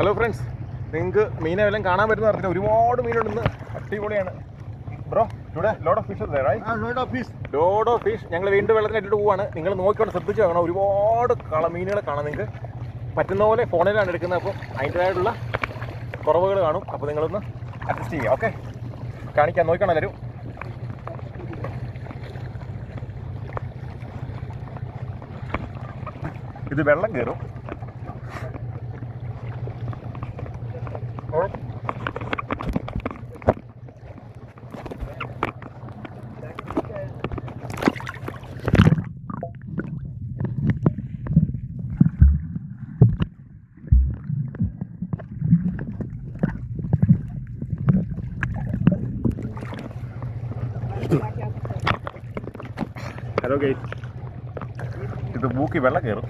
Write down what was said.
Hello friends, നിങ്ങൾക്ക് മീനെ വല്ലതും കാണാൻ പറ്റുന്ന പറഞ്ഞിട്ട് ഒരുപാട് മീനുണ്ടെന്ന്. അടിപൊളിയാണ് ബ്രോ. ഇവിടെ load of fish load of fish. ഞങ്ങൾ വീണ്ടും വെള്ളത്തിനിട്ടിട്ട് പോവാണ്. നിങ്ങൾ നോക്കിക്കൊണ്ട് ശ്രദ്ധിച്ച് വേണം. ഒരുപാട് മീനുകളെ കാണാം. നിങ്ങൾക്ക് പറ്റുന്ന പോലെ ഫോണിലാണ് എടുക്കുന്നത്. അപ്പോൾ അതിൻ്റെതായിട്ടുള്ള കുറവുകൾ കാണും. അപ്പോൾ നിങ്ങളൊന്ന് അഡ്ജസ്റ്റ് ചെയ്യുക. ഓക്കെ, കാണിക്കാൻ നോക്കണം എല്ലാവരും. ഇത് വെള്ളം കയറും. ഹലോ ഗൈസ്, ഇത് മൂക്കി വെള്ളം കയറും.